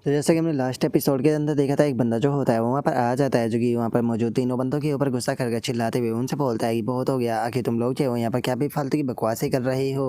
तो जैसा कि हमने लास्ट एपिसोड के अंदर देखा था, एक बंदा जो होता है वो वहाँ पर आ जाता है, जो कि वहाँ पर मौजूद तीनों बंदों के ऊपर गुस्सा करके चिल्लाते हुए उनसे बोलता है कि बहुत हो गया, आखिर तुम लोग जो हो यहाँ पर क्या भी फालतू की बकवासें कर रहे हो।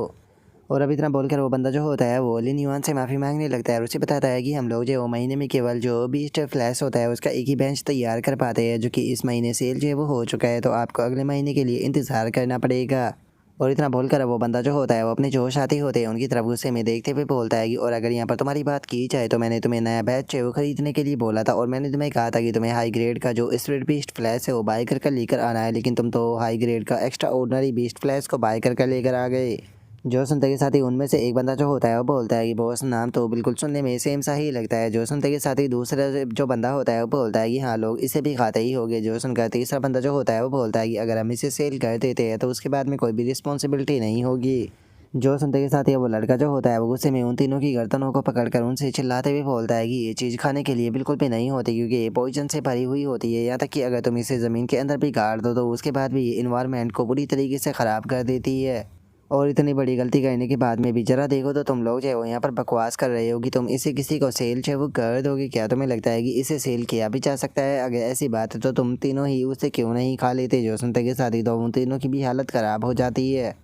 और अब इतना बोलकर वो बंदा जो होता है वो लिन युआन से माफ़ी मांगने लगता है और उसे बताता है कि हम लोग जो महीने में केवल जो 20 फ्लैश होता है उसका एक ही बेंच तैयार कर पाते हैं, जो कि इस महीने सेल जो है वो हो चुका है, तो आपको अगले महीने के लिए इंतज़ार करना पड़ेगा। और इतना बोलकर वो बंदा जो होता है वो अपने जो साथी होते हैं उनकी तरफ गुस्से में देखते हुए बोलता है कि और अगर यहाँ पर तुम्हारी बात की जाए तो मैंने तुम्हें नया बैच है वो खरीदने के लिए बोला था, और मैंने तुम्हें कहा था कि तुम्हें हाई ग्रेड का जो स्पीड बीस्ट फ्लैश है वो बाय कर लेकर आना है, लेकिन तुम तो हाई ग्रेड का एक्स्ट्रा ऑर्डिनरी बीस्ट फ्लैश को बाय कर लेकर आ गए। जो सुनते के साथ ही उनमें से एक बंदा जो होता है वो बोलता है कि बॉस, नाम तो बिल्कुल सुनने में सेम सा ही लगता है। जो सुनते के साथ ही दूसरा जो बंदा होता है वो बोलता है कि हाँ, लोग इसे भी खाते ही होंगे। जो सुनकर तीसरा बंदा जो होता है वो बोलता है कि अगर हम इसे सेल कर देते हैं तो उसके बाद में कोई भी रिस्पॉन्सिबिलिटी नहीं होगी। जो सुनते के साथ ही वो लड़का जो होता है वो गुस्से में उन तीनों की गर्दनों को पकड़कर उनसे चिल्लाते हुए बोलता है कि ये चीज़ खाने के लिए बिल्कुल भी नहीं होती, क्योंकि ये पॉइजन से भरी हुई होती है। यहाँ तक कि अगर तुम इसे ज़मीन के अंदर भी गाड़ दो तो उसके बाद भी ये इन्वायरमेंट को बुरी तरीके से ख़राब कर देती है। और इतनी बड़ी गलती करने के बाद में भी जरा देखो तो तुम लोग जो है वो यहाँ पर बकवास कर रहे हो कि तुम इसे किसी को सेल जो है वो कर दोगे। क्या तुम्हें लगता है कि इसे सेल किया भी जा सकता है? अगर ऐसी बात है तो तुम तीनों ही उसे क्यों नहीं खा लेते? जो सुनते के साथ ही तो उन तीनों की भी हालत ख़राब हो जाती है।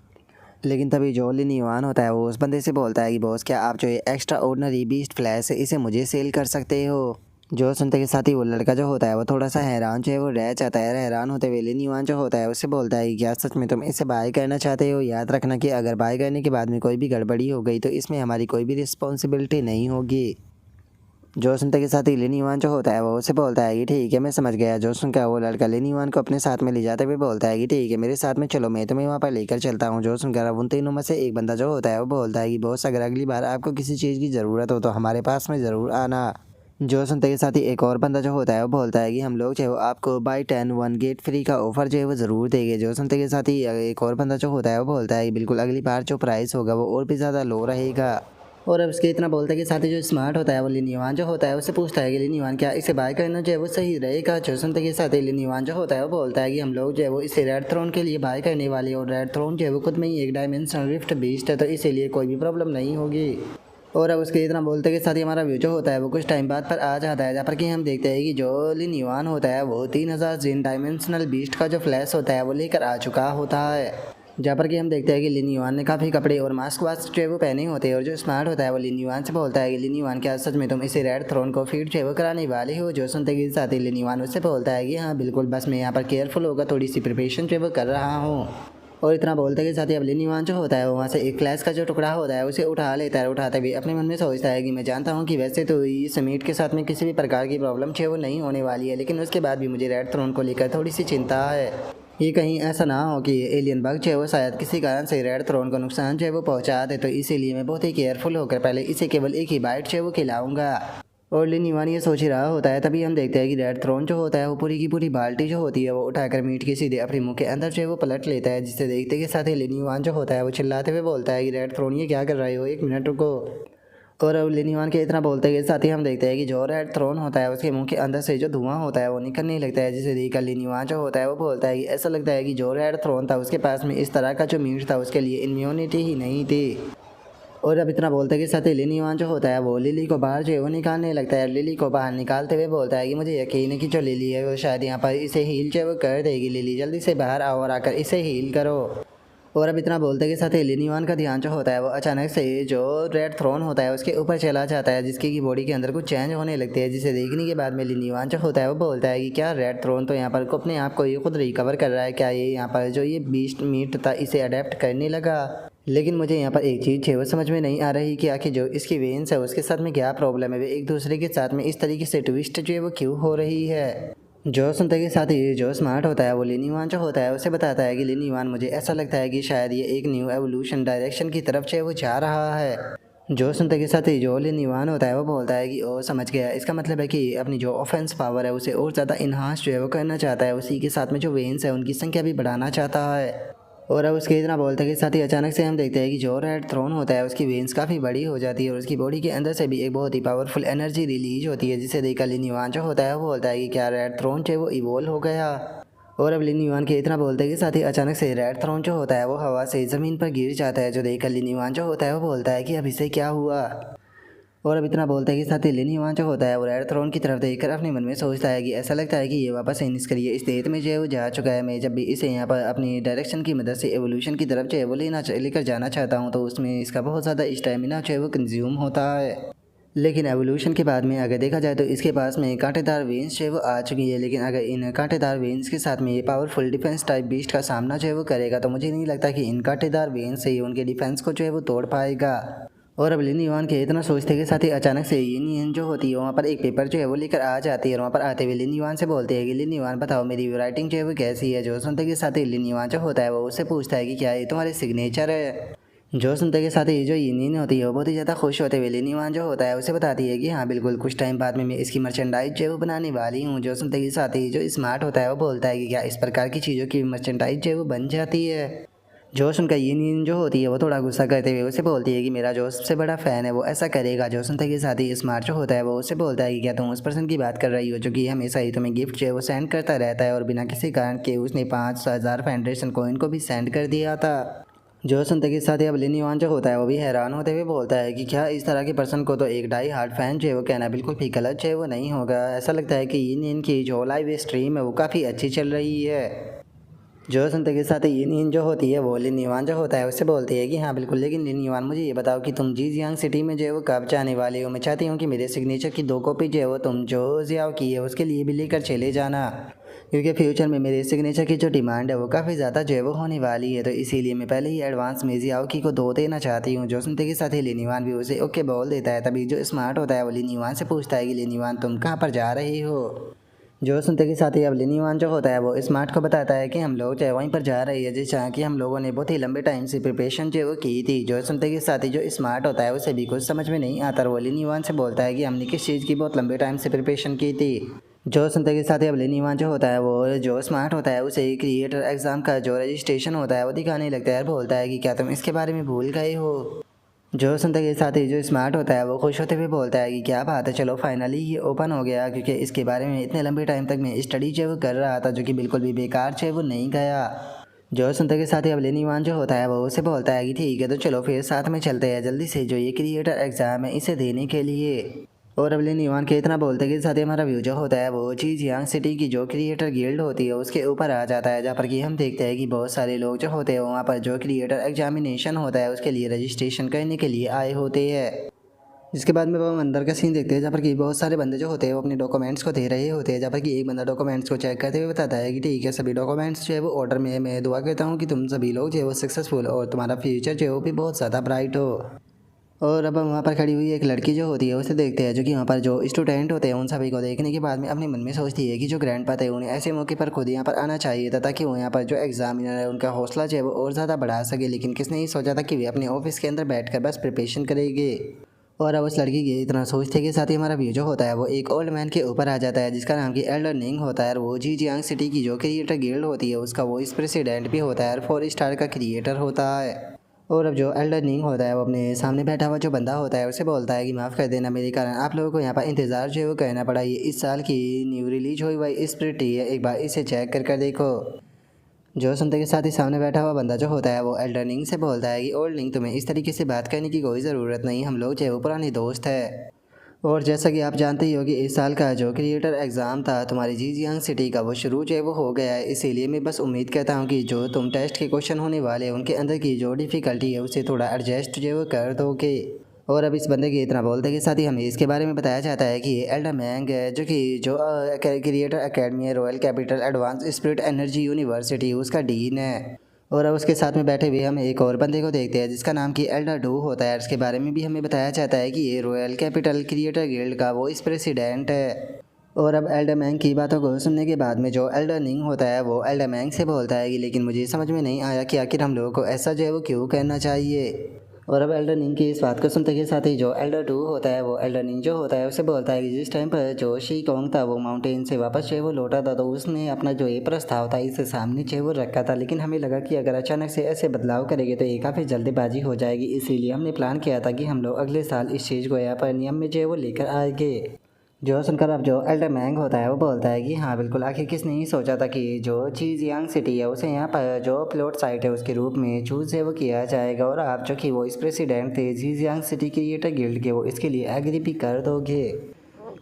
लेकिन तभी जो लिन युआन होता है वो उस बंदे से बोलता है कि बॉस, क्या आप जो ये एक्स्ट्रा ऑर्डिनरी बीस्ट फ्लैश है इसे मुझे सेल कर सकते हो? जो सुनते के साथ ही वो लड़का जो होता है वो थोड़ा सा हैरान जो है वो रह जाता है। हैरान होते हुए लिन युआन जो होता है उससे बोलता है कि क्या सच में तुम इसे बाय करना चाहते हो? याद रखना कि अगर बाय करने के बाद में कोई भी गड़बड़ी हो गई तो इसमें हमारी कोई भी रिस्पॉन्सिबिलिटी नहीं होगी। जो सुनते के साथ ही लिन युआन जो होता है वो उसे बोलता है कि ठीक है, मैं समझ गया। जो सुनकर वो लड़का लिन युआन को अपने साथ में ले जाते हुए बोलता है कि ठीक है, मेरे साथ में चलो, मैं तुम्हें वहाँ पर लेकर चलता हूँ। जो सुनकर अब उन तीनों में से एक बंदा जो होता है वो बोलता है कि बॉस, अगर अगली बार आपको किसी चीज़ की ज़रूरत हो तो हमारे पास में ज़रूर आना। जो सुनते के साथ ही एक और बंदा जो होता है वो बोलता है कि हम लोग जो है वो आपको बाय 10 1 गेट फ्री का ऑफर जो है वो ज़रूर देंगे। जो सुनते के साथ ही एक और बंदा जो होता है वो बोलता है कि बिल्कुल अगली बार जो प्राइस होगा वो और भी ज़्यादा लो रहेगा। और अब उसके इतना बोलता है कि साथ ही जो स्मार्ट होता है वो लिन युआन जो होता है उससे पूछता है कि लिन युआन, क्या इसे बाय करना जो है वो सही रहेगा? जो सुनते के साथ ही लिन युआन जो होता है वो बोलता है कि हम लोग जो है वो इसे रेड थ्रोन के लिए बाय करने वाले, और रेड थ्रोन जो है वो खुद में ही एक डायमेंशनल रिफ्ट बीस्ट है, तो इसीलिए कोई भी प्रॉब्लम नहीं होगी। और अब उसके इतना बोलते के साथ ही हमारा व्यू जो होता है वो कुछ टाइम बाद पर आ जाता है, जहाँ पर कि हम देखते हैं कि जो लिन युआन होता है वो 3000 जिन डायमेंशनल बीस्ट का जो फ्लैश होता है वो लेकर आ चुका होता है। जहाँ पर कि हम देखते हैं कि लिन युआन ने काफ़ी कपड़े और मास्क वास्क जो है वो पहने होते हैं। और जो स्मार्ट होता है वो लिन युआन से बोलता है कि लिन युआन, क्या सच में तुम इसे रेड थ्रोन को फीड जो है वो कराने वाले हो? जो सुनते के साथ ही लिन युआन उससे बोलता है कि हाँ बिल्कुल, बस मैं यहाँ पर केयरफुल होकर थोड़ी सी प्रिपरेशन जो है वो कर रहा हूँ। और इतना बोलते के साथ ही अब लिन युआन जो होता है वो वहाँ से एक फ्लैश का जो टुकड़ा होता है उसे उठा लेता है। उठाते हुए अपने मन में सोचता है कि मैं जानता हूँ कि वैसे तो इस मीट के साथ में किसी भी प्रकार की प्रॉब्लम जो है वो नहीं होने वाली है, लेकिन उसके बाद भी मुझे रेड थ्रोन को लेकर थोड़ी सी चिंता है। ये कहीं ऐसा ना हो कि एलियन बग जो है वो शायद किसी कारण से रेड थ्रोन को नुकसान जो है वो पहुँचा दे, तो इसीलिए मैं बहुत ही केयरफुल होकर पहले इसे केवल एक ही बाइट जो है वो खिलाऊंगा। और लिन युआन ये सोच ही रहा होता है, तभी हम देखते हैं कि रेड थ्रोन जो होता है वो पूरी की पूरी बाल्टी जो होती है वो उठाकर मीट के सीधे अपने मुंह के अंदर जो है वो पलट लेता है, जिसे देखते के साथ ही लिन युआन जो होता है वो चिल्लाते हुए बोलता है कि रेड थ्रोन, ये क्या कर रहे हो, एक मिनट रुको। और अब लिन युआन के इतना बोलते के साथ ही हम देखते हैं कि जो रेड थ्रोन होता है उसके मुंह के अंदर से जो धुआं होता है वो निकलने लगता है, जिसे देखकर लिन युआन जो होता है वो बोलता है कि ऐसा लगता है कि जो रेड थ्रोन था उसके पास में इस तरह का जो मीट था उसके लिए इम्यूनिटी ही नहीं थी। और अब इतना बोलते के साथ ही लिन युआन जो होता है वो लिली को बाहर जो है वो निकालने लगता है। लिली को बाहर निकालते हुए बोलता है कि मुझे यकीन है कि जो लिली है वो शायद यहाँ पर इसे हील जो है वो कर देगी। लिली जल्दी से बाहर आओ और आकर इसे हील करो। और अब इतना बोलते के साथ ही लिन युआन का ध्यान जो होता है वो अचानक से जो रेड थ्रोन होता है उसके ऊपर चला जाता है, जिसकी की बॉडी के अंदर कुछ चेंज होने लगती है, जिसे देखने के बाद में लिन युआन जो होता है वो बोलता है कि क्या रेड थ्रोन तो यहाँ पर अपने आप को ये खुद रिकवर कर रहा है? क्या ये यहाँ पर जो ये बीस्ट मीट था इसे अडेप्ट करने लगा? लेकिन मुझे यहाँ पर एक चीज़ है वो समझ में नहीं आ रही कि आखिर जो इसकी वेन्स है उसके साथ में क्या प्रॉब्लम है, वे एक दूसरे के साथ में इस तरीके से ट्विस्ट जो है वो क्यों हो रही है? जो सुनते के साथ ही जो स्मार्ट होता है वो लिन युआन जो होता है उसे बताता है कि लिन युआन, मुझे ऐसा लगता है कि शायद ये एक न्यू एवोल्यूशन डायरेक्शन की तरफ जो है वो जा रहा है। जो सुनते के साथ ही जो लिन युआन होता है वो बोलता है कि ओ समझ गया, इसका मतलब है कि अपनी जो ऑफेंस पावर है उसे और ज़्यादा इन्हांस जो है वो करना चाहता है, उसी के साथ में जो वेन्स है उनकी संख्या भी बढ़ाना चाहता है। और अब उसके इतना बोलते के साथ ही अचानक से हम देखते हैं कि जो रेड थ्रोन होता है उसकी वेन्स काफ़ी बड़ी हो जाती है और उसकी बॉडी के अंदर से भी एक बहुत ही पावरफुल एनर्जी रिलीज होती है, जिसे देखकर लिन युआन जो होता है वो बोलता है कि क्या रेड थ्रोन जो है वो इवोल्व हो गया? और अब लिन युआन के इतना बोलते के साथ ही अचानक से रेड थ्रोन जो होता है वो हवा से ज़मीन पर गिर जाता है, जो देखकर लिन युआन जो होता है वो बोलता है कि अब इसे क्या हुआ? और अब इतना बोलता है कि साथ ही लिन युआन जो होता है वो रेड थ्रोन की तरफ देखकर अपने मन में सोचता है कि ऐसा लगता है कि ये वापस इसके लिए इस देश में जो है वो जा चुका है। मैं जब भी इसे यहाँ पर अपनी डायरेक्शन की मदद से एवोल्यूशन की तरफ जो है वो लेकर जाना चाहता हूँ तो उसमें इसका बहुत ज़्यादा स्टेमिना जो है वो कंज्यूम होता है। लेकिन एवोल्यूशन के बाद में अगर देखा जाए तो इसके पास में कांटेदार वेन्स जो है वो आ चुकी है। लेकिन अगर इन कांटेदार वेन्स के साथ में ये पावरफुल डिफेंस टाइप बीस्ट का सामना जो है वो करेगा तो मुझे नहीं लगता कि इन कांटेदार वेन्स से ही उनके डिफेंस को जो है वो तोड़ पाएगा। और अब लिन युआन के इतना सोचते के साथ ही अचानक से यिन यिन जो होती है वहाँ पर एक पेपर जो है वो लेकर आ जाती है। और वहाँ पर आते हुए लिन युआन से बोलते हैं कि लिन युआन बताओ मेरी राइटिंग जो है वो कैसी है। जो सुनते के साथ ही लिन युआन जो होता है वो उससे पूछता है कि क्या ये तुम्हारे सिग्नेचर है। जो सुनते के साथ ही जो यिन यिन होती है वो बहुत ही ज़्यादा खुश होते हुए लिन युआन जो होता है उसे बताती है कि हाँ बिल्कुल कुछ टाइम बाद में मैं इसकी मर्चेंडाइज जो है वो बनाने वाली हूँ। जो सुनते के साथ ही जो स्मार्ट होता है वो बोलता है कि क्या इस प्रकार की चीज़ों की मर्चेंडाइज जो है वो बन जाती है। जो सुनकर यिन यिन जो होती है वो थोड़ा गुस्सा करते हुए उसे बोलती है कि मेरा जो सबसे बड़ा फ़ैन है वो ऐसा करेगा। जो सुनते के साथ ही स्मार्ट जो होता है वो उससे बोलता है कि क्या तुम उस पर्सन की बात कर रही हो जो कि हमेशा ही तुम्हें गिफ्ट जो है वो सेंड करता रहता है और बिना किसी कारण के उसने 5,000 फेडरेशन कॉइन को भी सेंड कर दिया था। जो सुनते के साथ ही अब लिन युआन जो होता है वो भी हैरान होते हुए बोलता है कि क्या इस तरह के पर्सन को तो एक डाई हार्ड फैन जो है वो कहना बिल्कुल भी गलत जो है वो नहीं होगा। ऐसा लगता है कि यिन यिन की जो लाइव स्ट्रीम है वो काफ़ी अच्छी चल रही है। जो सुनते के साथ ही यिन यिन जो होती है वो लिन युआन जो होता है उससे बोलती है कि हाँ बिल्कुल, लेकिन लिन युआन मुझे ये बताओ कि तुम जीजियांग सिटी में जो है वो कब जाने वाले हो। मैं चाहती हूँ कि मेरे सिग्नेचर की 2 कॉपी जो है वो तुम जो जियाओ की है उसके लिए भी लेकर चले जाना, क्योंकि फ्यूचर में मेरे सिग्नेचर की जो डिमांड है वो काफ़ी ज़्यादा जो है वो होने वाली है। तो इसीलिए मैं पहले ही एडवांस में जियाओ की को दो देना चाहती हूँ। जो सुनते के साथ ही लिन युआन भी उसे ओके बोल देता है। तभी जो स्मार्ट होता है वो लिन युआन से पूछता है कि लिन युआन तुम कहाँ पर जा रही हो। जो सुनते के साथ ही अब लिन युआन जो होता है वो स्मार्ट को बताता है कि हम लोग जो है वहीं पर जा रहे हैं जिस जहाँ की हम लोगों ने बहुत ही लंबे टाइम से प्रिपरेशन जो है वो की थी। जो सुनते के साथ ही जो स्मार्ट होता है उसे भी कुछ समझ में नहीं आता और वो लिन युआन से बोलता है कि हमने किस चीज़ की बहुत लंबे टाइम से प्रिपरेशन की थी। जो सुनते के साथ ही अब लिन युआन जो होता है वो जो स्मार्ट होता है उसे क्रिएटर एग्ज़ाम का जो रजिस्ट्रेशन होता है वो दिखाने लगता है और बोलता है कि क्या तुम इसके बारे में भूल गए हो। जो सुनते के साथ ही जो स्मार्ट होता है वो खुश होते हुए बोलता है कि क्या बात है, चलो फाइनली ये ओपन हो गया, क्योंकि इसके बारे में इतने लंबे टाइम तक मैं स्टडी जो है वो कर रहा था जो कि बिल्कुल भी बेकार जो है वो नहीं गया। जो सुनते के साथ ही अब लिन युआन जो होता है वो उसे बोलता है कि ठीक है तो चलो फिर साथ में चलते हैं जल्दी से जो ये क्रिएटर एग्ज़ाम है इसे देने के लिए। और अब लिन युआन के इतना बोलते के साथ ही हमारा व्यू जो होता है वो जीजियांग सिटी की जो क्रिएटर गिल्ड होती है उसके ऊपर आ जाता है, जहाँ पर कि हम देखते हैं कि बहुत सारे लोग जो होते हैं वहाँ पर जो क्रिएटर एग्जामिनेशन होता है उसके लिए रजिस्ट्रेशन करने के लिए आए होते हैं। जिसके बाद में हम अंदर का सीन देखते हैं जहाँ पर कि बहुत सारे बंदे जो होते हैं वो अपने डॉक्यूमेंट्स को दे रहे होते हैं। जहाँ पर कि एक बंदा डॉक्यूमेंट्स को चेक करते हुए बताता है कि ठीक है सभी डॉक्यूमेंट्स जो है वो ऑर्डर में है। मैं दुआ करता हूँ कि तुम सभी लोग जो है वो सक्सेसफुल और तुम्हारा फ्यूचर जो है वो भी बहुत ज़्यादा ब्राइट हो। और अब हम वहाँ पर खड़ी हुई एक लड़की जो होती है उसे देखते हैं, जो कि वहाँ पर जो स्टूडेंट होते हैं उन सभी को देखने के बाद में अपने मन में सोचती है कि जो ग्रैंडपा थे उन्हें ऐसे मौके पर खुद यहाँ पर आना चाहिए था ताकि वो यहाँ पर जो एग्जामिनर है उनका हौसला जो है वो और ज़्यादा बढ़ा सके। लेकिन किसने ही सोचा था कि वे अपने ऑफिस के अंदर बैठ कर बस प्रिपरेशन करेंगे। और अब उस लड़की के इतना सोचते के साथ ही हमारा व्यू जो होता है वो एक ओल्ड मैन के ऊपर आ जाता है जिसका नाम की एल्डर निंग होता है। और वो जीजियांग सिटी की जो क्रिएटर गिल्ड होती है उसका वो इस प्रेसिडेंट भी होता है और 4 स्टार का क्रिएटर होता है। और अब जो एल्डर निंग होता है वो अपने सामने बैठा हुआ जो बंदा होता है उसे बोलता है कि माफ़ कर देना मेरे कारण आप लोगों को यहाँ पर इंतज़ार जो है वो करना पड़ा। ये इस साल की न्यू रिलीज हुई हुई स्प्रिट है, एक बार इसे चेक कर देखो। जो सुनते के साथ ही सामने बैठा हुआ बंदा जो होता है वो एल्डर निंग से बोलता है कि ओल्ड निंग तुम्हें इस तरीके से बात करने की कोई ज़रूरत नहीं, हम लोग जो है वो पुराने दोस्त है। और जैसा कि आप जानते ही हो कि इस साल का जो क्रिएटर एग्ज़ाम था तुम्हारी जीजियांग सिटी का वो शुरू जो है वो हो गया है, इसीलिए मैं बस उम्मीद करता हूँ कि जो तुम टेस्ट के क्वेश्चन होने वाले हैं उनके अंदर की जो डिफ़िकल्टी है उसे थोड़ा एडजस्ट जो है वो कर दोगे। और अब इस बंदे के इतना बोलते के साथ ही हमें इसके बारे में बताया जाता है कि ये एल्डर मैंग है जो कि जो क्रिएटर एकेडमी है royal capital advance spirit energy university उसका डीन है। और अब उसके साथ में बैठे हुए हम एक और बंदे को देखते हैं जिसका नाम कि एल्डर डू होता है। इसके बारे में भी हमें बताया जाता है कि ये रॉयल कैपिटल क्रिएटर गिल्ड का वो इस प्रेसिडेंट है। और अब एल्डर मैंग की बातों को सुनने के बाद में जो एल्डर निंग होता है वो एल्डर मैंग से बोलता है कि लेकिन मुझे समझ में नहीं आया कि आखिर हम लोगों को ऐसा जो है वो क्यों करना चाहिए। और अब एल्डर निंग की इस बात को सुनते के साथ ही जो एल्डर डू होता है वो एल्डर निंग जो होता है उसे बोलता है कि जिस टाइम पर जो शी कोंग था वो माउंटेन से वापस जो है वो लौटा था तो उसने अपना जो ये प्रस्ताव था इसे सामने जो है वो रखा था। लेकिन हमें लगा कि अगर अचानक से ऐसे बदलाव करेंगे तो ये काफ़ी जल्दबाजी हो जाएगी, इसीलिए हमने प्लान किया था कि हम लोग अगले साल इस चीज़ को यहाँ पर नियम में जो है वो लेकर आएंगे। जो सुनकर अब जो एल्डर मैंग होता है वो बोलता है कि हाँ बिल्कुल, आखिर किसने ही सोचा था कि जो चीज़ यांग सिटी है उसे यहाँ पर जो प्लॉट साइट है उसके रूप में चूज़ है वो किया जाएगा, और आप जो कि वो इस प्रेसिडेंट थे चीज़ यांग सिटी क्रिएटर गिल्ड के, वो इसके लिए एग्री भी कर दोगे।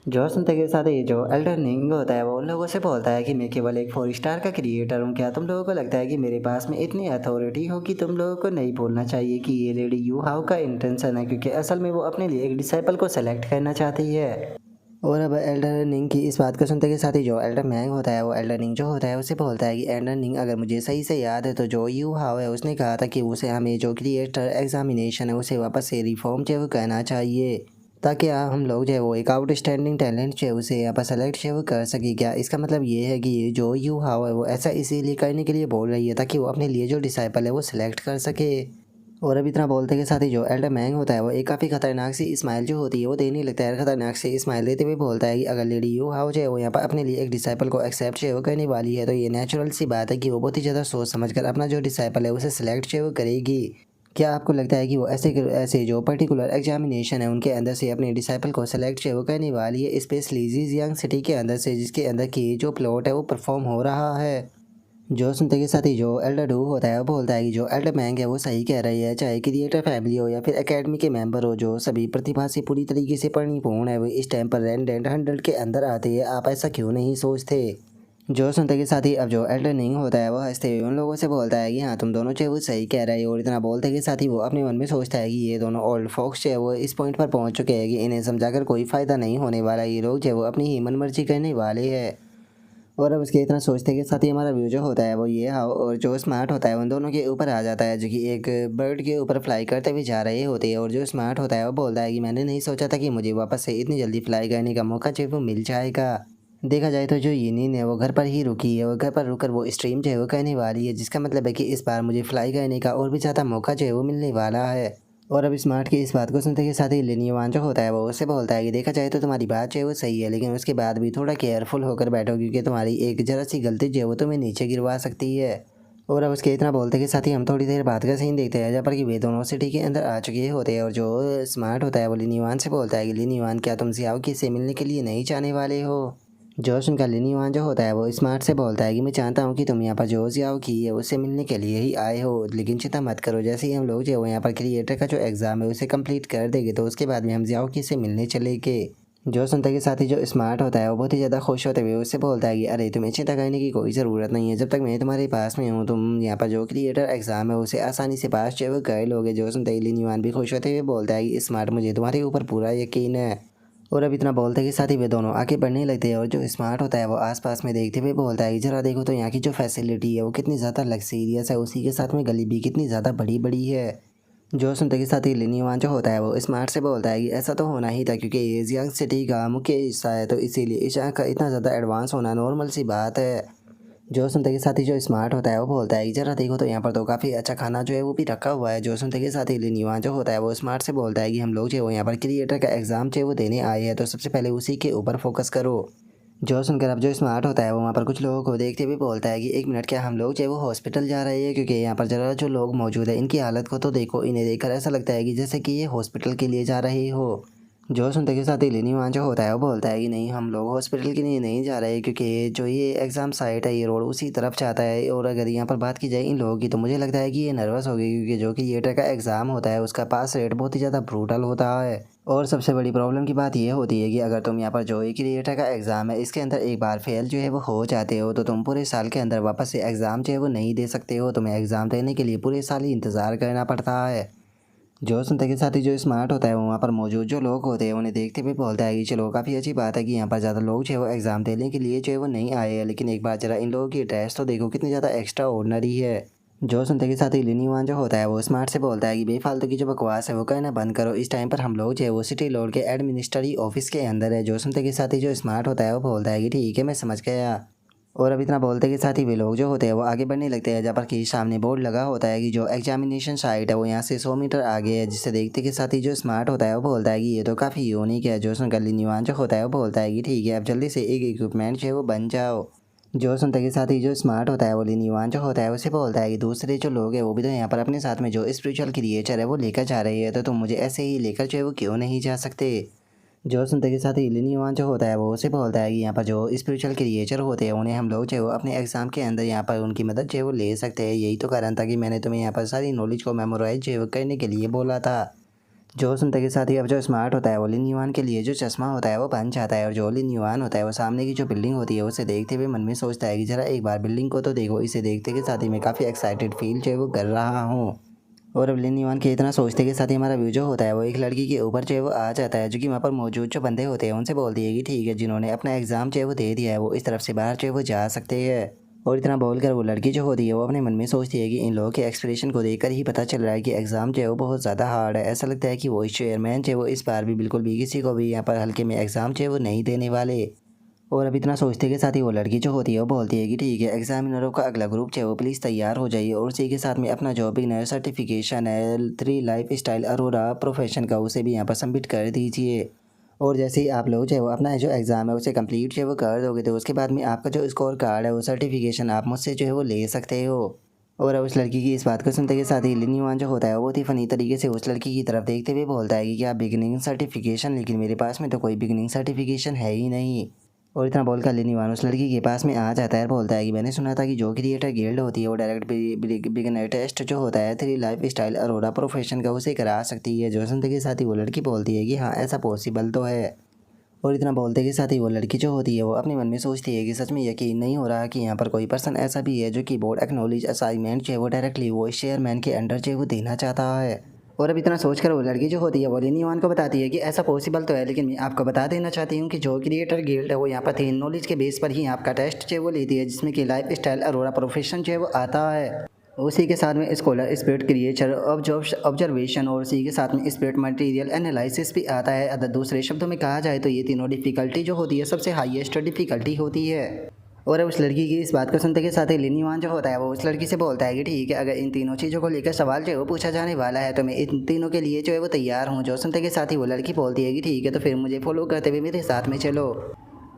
जो सुनते के साथ ही जो एल्डर निंग होता है वो उन लोगों से बोलता है कि मैं केवल एक 4 स्टार का क्रिएटर हूँ, क्या तुम लोगों को लगता है कि मेरे पास में इतनी अथॉरिटी हो कि तुम लोगों को नहीं बोलना चाहिए कि ये लेडी यू हाउ का इंटेंशन है, क्योंकि असल में वो अपने लिए एक डिसाइपल को सेलेक्ट करना चाहती है। और अब एल्डर निंग की इस बात को सुनते के साथ ही जो एल्डर मैंग होता है वो एल्डर निंग जो होता है उसे बोलता है कि एल्डर निंग, अगर मुझे सही से याद है तो जो यू हाउ है उसने कहा था कि उसे हमें जो क्रिएटर एग्जामिनेशन है उसे वापस से रिफॉर्म जो करना चाहिए, ताकि हम लोग जो है वो एक आउटस्टैंडिंग टैलेंट जो है उसे यहाँ पर सेलेक्ट जो कर सके। क्या इसका मतलब ये है कि ये जो यू हाउ है वो ऐसा इसीलिए करने के लिए बोल रही है ताकि वो अपने लिए जो डिसाइपल है वो सिलेक्ट कर सके। और अब इतना बोलते के साथ ही जो एल्डर मैंग होता है वो एक काफ़ी खतरनाक सी स्माइल जो होती है वो देने लगता है। खतरनाक सी स्माइल देते हुए बोलता है कि अगर लेडी यू हाउ जो है वो यहाँ पर अपने लिए एक डिसाइपल को एक्सेप्ट जो है वो करने वाली है तो ये नेचुरल सी बात है कि वो बहुत ही ज़्यादा सोच समझकर अपना जो डिसाइपल है उसे सिलेक्ट जो है वो करेगी। क्या आपको लगता है कि वो ऐसे ऐसे जो पर्टिकुलर एग्जामिनेशन है उनके अंदर से अपने डिसाइपल को सेलेक्ट जो है वो करने वाली है, स्पेशली जियांग सिटी के अंदर से जिसके अंदर की जो प्लॉट है वो परफॉर्म हो रहा है। जो सुनते के साथ ही जो एल्डर डू होता है वो बोलता है कि जो एल्डर मैंग है वो सही कह रही है, चाहे क्रिएटर फैमिली हो या फिर एकेडमी के मेंबर हो, जो सभी प्रतिभा से पूरी तरीके से परिपूर्ण है वो इस टाइम पर रेंडेंट 100 के अंदर आते हैं। आप ऐसा क्यों नहीं सोचते। जो सुनते के साथ ही अब जो एल्डर निंग होता है वो हंसते हुए उन लोगों से बोलता है कि हाँ तुम दोनों जो है वो सही कह रहे हो। और इतना बोलते के साथ ही वो अपने मन में सोचता है कि ये दोनों ओल्ड फॉक्स जो है वो इस पॉइंट पर पहुंच चुके हैं कि इन्हें समझाकर कोई फ़ायदा नहीं होने वाला, ये लोग जो है वो अपनी ही मन मर्जी करने वाले हैं। और अब उसके इतना सोचते के साथ ही हमारा व्यू जो होता है वो ये हाँ, और जो स्मार्ट होता है उन दोनों के ऊपर आ जाता है जो कि एक बर्ड के ऊपर फ्लाई करते हुए जा रहे होते हैं। और जो स्मार्ट होता है वो बोलता है कि मैंने नहीं सोचा था कि मुझे वापस से इतनी जल्दी फ्लाई करने का मौका जो है वो मिल जाएगा। देखा जाए तो जो यीनिन है वो घर पर ही रुकी है, वो घर पर रुककर वो स्ट्रीम जो है वो करने वाली है, जिसका मतलब है कि इस बार मुझे फ्लाई करने का और भी ज़्यादा मौका जो है वो मिलने वाला है। और अब स्मार्ट की इस बात को सुनते के साथ ही लिनिवान जो होता है वो उससे बोलता है कि देखा जाए तो तुम्हारी बात जो है वो सही है, लेकिन उसके बाद भी थोड़ा केयरफुल होकर बैठो क्योंकि तुम्हारी एक जरा सी गलती जो है वो तुम्हें नीचे गिरवा सकती है। और अब उसके इतना बोलते के साथ ही हम थोड़ी देर बाद का सीन देखते हैं जहाँ पर कि वे दोनों सिटी के अंदर आ चुके होते हैं। और जो स्मार्ट होता है वो लिनिवान से बोलता है कि लिनिवान, क्या तुम सियाओकी से मिलने के लिए नहीं जाने वाले हो। जो सुनकर लिनिवान जो होता है वो स्मार्ट से बोलता है कि मैं चाहता हूँ कि तुम यहाँ पर जो जियाओ की है उससे मिलने के लिए ही आए हो, लेकिन चिंता मत करो, जैसे ही हम लोग जो है यहाँ पर क्रिएटर का जो एग्ज़ाम है उसे कंप्लीट कर देंगे तो उसके बाद में हम जियाओ की से मिलने चलेंगे। जो सुनते के साथ ही जो स्मार्ट होता है वो बहुत ही ज़्यादा खुश होते हुए उससे बोलता है कि अरे तुम्हें चिंता करने की कोई ज़रूरत नहीं है, जब तक मैं तुम्हारे पास में हूँ तुम यहाँ पर जो क्रिएटर एग्ज़ाम है उसे आसानी से पास जो है वो कर लोगे। जो सुनते ही लिनिवान भी खुश होते हुए बोलता है कि स्मार्ट, मुझे तुम्हारे ऊपर पूरा यकीन है। और अब इतना बोलते के साथ ही वे दोनों आगे बढ़ने लगते हैं। और जो स्मार्ट होता है वो आसपास में देखते हुए बोलता है कि जरा देखो तो यहाँ की जो फैसिलिटी है वो कितनी ज़्यादा लग्जरियस है, उसी के साथ में गली भी कितनी ज़्यादा बड़ी बड़ी है। जो सुनते के साथ ही लिनिवान जो होता है वो स्मार्ट से बोलता है कि ऐसा तो होना ही था क्योंकि ये जियांग सिटी का मुख्य हिस्सा है, तो इसीलिए इस जगह का इतना ज़्यादा एडवांस होना नॉर्मल सी बात है। जो सुनते के साथ ही जो स्मार्ट होता है वो बोलता है कि जरा देखो तो यहाँ पर तो काफ़ी अच्छा खाना जो है वो भी रखा हुआ है। जो सुनते के साथ ही लिनिवान जो होता है वो स्मार्ट से बोलता है कि हम लोग जो है वो यहाँ पर क्रिएटर का एग्ज़ाम जो है वो देने आए हैं, तो सबसे पहले उसी के ऊपर फोकस करो। जो सुनकर अब जो स्मार्ट होता है वो वहाँ पर कुछ लोगों को देखते हुए बोलता है कि एक मिनट, क्या हम लोग जो है वो हॉस्पिटल जा रहे हैं, क्योंकि यहाँ पर जरा जो लोग मौजूद है इनकी हालत को तो देखो, इन्हें देखकर ऐसा लगता है कि जैसे कि ये हॉस्पिटल के लिए जा रहे हो। जो सुनते के साथ ही लिनिवान जो होता है वो बोलता है कि नहीं, हम लोग हॉस्पिटल के लिए नहीं जा रहे क्योंकि जो ये एग्ज़ाम साइट है ये रोड उसी तरफ जाता है। और अगर यहाँ पर बात की जाए इन लोगों की तो मुझे लगता है कि ये नर्वस हो गई क्योंकि जो कि थिएटर का एग्ज़ाम होता है उसका पास रेट बहुत ही ज़्यादा ब्रूटल होता है। और सबसे बड़ी प्रॉब्लम की बात ये होती है कि अगर तुम यहाँ पर जो एक क्रिएटर का एग्ज़ाम है इसके अंदर एक बार फेल जो है वो हो जाते हो तो तुम पूरे साल के अंदर वापस से एग्ज़ाम जो है वो नहीं दे सकते हो, तुम्हें एग्ज़ाम देने के लिए पूरे साल ही इंतज़ार करना पड़ता है। जो सुनते के साथ ही जो स्मार्ट होता है वो वहाँ पर मौजूद जो लोग होते हैं उन्हें देखते हुए बोलता है कि चलो काफ़ी अच्छी बात है कि यहाँ पर ज़्यादा लोग जो है वो एग्ज़ाम देने के लिए जो है वो नहीं आए हैं, लेकिन एक बार जरा इन लोगों की ड्रेस तो देखो कितनी ज़्यादा एक्स्ट्रा ऑर्डनरी है। जो सुनते के साथ ही लिनीवान जो होता है वो स्मार्ट से बोलता है कि बेफालतू की जो बकवास है वो कहना बंद करो, इस टाइम पर हम लोग जो है वो सिटी लॉर्ड के एडमिनिस्ट्रेटिव ऑफिस के अंदर है। जो सुनते के साथ ही जो स्मार्ट होता है वो बोलता है कि ठीक है मैं समझ गया। और अब इतना बोलते के साथ ही वे लोग जो होते हैं वो आगे बढ़ने लगते हैं जहाँ पर कि सामने बोर्ड लगा होता है कि जो एग्जामिनेशन साइट है वो यहाँ से 100 मीटर आगे है, जिसे देखते के साथ ही जो स्मार्ट होता है वो बोलता है कि ये तो काफ़ी यूनिक है। जो सुनकर लिनीवान जो होता है वो बोलता है कि ठीक है अब जल्दी से एक इक्विपमेंट जो है वो बन जाओ। जो सुनते के साथ ही जो स्मार्ट होता है वो लिनीवान जो होता है उसे बोलता है कि दूसरे जो लोग हैं वो भी तो यहाँ पर अपने साथ में जो स्पिरिचुअल क्रिएचर है वो लेकर जा रहे हैं, तो तुम मुझे ऐसे ही लेकर जो है वो क्यों नहीं जा सकते। जो सुनते के साथ ही लिन युआन जो होता है वो उसे बोलता है कि यहाँ पर जो स्पिरिचुअल क्रिएचर होते हैं उन्हें हम लोग जो है वो अपने एग्ज़ाम के अंदर यहाँ पर उनकी मदद जो है वो ले सकते हैं। यही तो कारण था कि मैंने तुम्हें यहाँ पर सारी नॉलेज को मेमोराइज जो है वो करने के लिए बोला था। जो सुनते के साथ ही अब जो स्मार्ट होता है वो लिन युआन के लिए जो चश्मा होता है वो बन जाता है और जो लिन युआन होता है वो सामने की जो बिल्डिंग होती है उसे देखते हुए मन में सोचता है कि ज़रा एक बार बिल्डिंग को तो देखो। इसे देखते के साथ ही मैं काफ़ी एक्साइटेड फील जो है वो कर रहा हूँ। और अब लिन युआन के इतना सोचते के साथ ही हमारा व्यू जो होता है वो एक लड़की के ऊपर जो है वो आ जाता है, जो कि वहाँ पर मौजूद जो बंदे होते हैं उनसे बोलती है कि ठीक है, जिन्होंने अपना एग्ज़ाम जो है वो दे दिया है वो इस तरफ से बाहर जो है वो जा सकते हैं। और इतना बोलकर वो लड़की जो होती है वो अपने मन में सोचती है कि इन लोगों के एक्सप्रेशन को देखकर ही पता चल रहा है कि एग्ज़ाम जो है वो बहुत ज़्यादा हार्ड है। ऐसा लगता है कि वो चेयरमैन जो है वो इस बार भी बिल्कुल भी किसी को भी यहाँ पर हल्के में एग्ज़ाम जो है वो नहीं देने वाले। और अब इतना सोचते के साथ ही वो लड़की जो होती है वो बोलती है कि ठीक है, एग्जामिनरों का अगला ग्रुप जो है वो प्लीज़ तैयार हो जाइए और उसी के साथ में अपना जो बिगिनर सर्टिफिकेशन है 3 लाइफ स्टाइल अरोरा प्रोफेशन का उसे भी यहाँ पर सबमिट कर दीजिए। और जैसे ही आप लोग जो है वो अपना जो एग्ज़ाम है उसे कंप्लीट जो है वो कर दोगे तो उसके बाद में आपका जो स्कोर कार्ड है वो सर्टिफिकेशन आप मुझसे जो है वो ले सकते हो। और अब उस लड़की की इस बात को सुनते के साथ ही लिन युआन जो होता है वो बहुत ही फ़नी तरीके से उस लड़की की तरफ देखते हुए बोलता है कि क्या बिगिनिंग सर्टिफिकेशन, लेकिन मेरे पास में तो कोई बिगिनिंग सर्टिफिकेशन है ही नहीं। और इतना बोलकर लिन युआन उस लड़की के पास में आ जाता है और बोलता है कि मैंने सुना था कि जो क्रिएटर गिल्ड होती है वो डायरेक्ट बिगिनर टेस्ट जो होता है 3 लाइफ स्टाइल अरोरा प्रोफेशन का उसे करा सकती है। जो सुनते के साथ ही वो लड़की बोलती है कि हाँ, ऐसा पॉसिबल तो है। और इतना बोलते के साथ ही वो लड़की जो होती है वो अपने मन में सोचती है कि सच में यकीन नहीं हो रहा कि यहाँ पर कोई पर्सन ऐसा भी है जो कि बोर्ड एक्नॉलेज असाइनमेंट जो है वो डायरेक्टली वो चेयरमैन के अंडर जो है वो देना चाहता है। और अब इतना सोचकर वो लड़की जो होती है वो लिन युआन को बताती है कि ऐसा पॉसिबल तो है, लेकिन मैं आपको बता देना चाहती हूँ कि जो क्रिएटर गिल्ड है वो यहाँ पर 3 नॉलेज के बेस पर ही आपका टेस्ट जो है वो लेती है, जिसमें कि लाइफ स्टाइल अरोरा प्रोफेशन जो है वो आता है। उसी के साथ में स्कॉलर स्पिरिट क्रिएचर ऑब्जर्वेशन और उसी के साथ में स्पिरिट मटेरियल एनालिसिस भी आता है। अगर दूसरे शब्दों में कहा जाए तो ये तीनों डिफ़िकल्टी जो होती है सबसे हाईएस्ट डिफ़िकल्टी होती है। और अब उस लड़की की इस बात को सुनते के साथ ही लिन युआन जो होता है वो उस लड़की से बोलता है कि ठीक है, अगर इन तीनों चीज़ों को लेकर सवाल जो है वो पूछा जाने वाला है तो मैं इन तीनों के लिए जो है वो तैयार हूँ। जो सुनते के साथ ही वो लड़की बोलती है कि ठीक है, तो फिर मुझे फॉलो करते हुए मेरे साथ में चलो।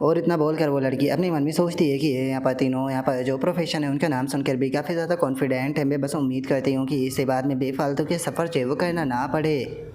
और इतना बोलकर वो लड़की अपने मन में सोचती है कि यहाँ पर तीनों यहाँ पर जो प्रोफेशन है उनका नाम सुनकर भी काफ़ी ज़्यादा कॉन्फिडेंट है। मैं बस उम्मीद करती हूँ कि इससे बाद में बेफालतू के सफ़र जो है वो करना ना पड़े।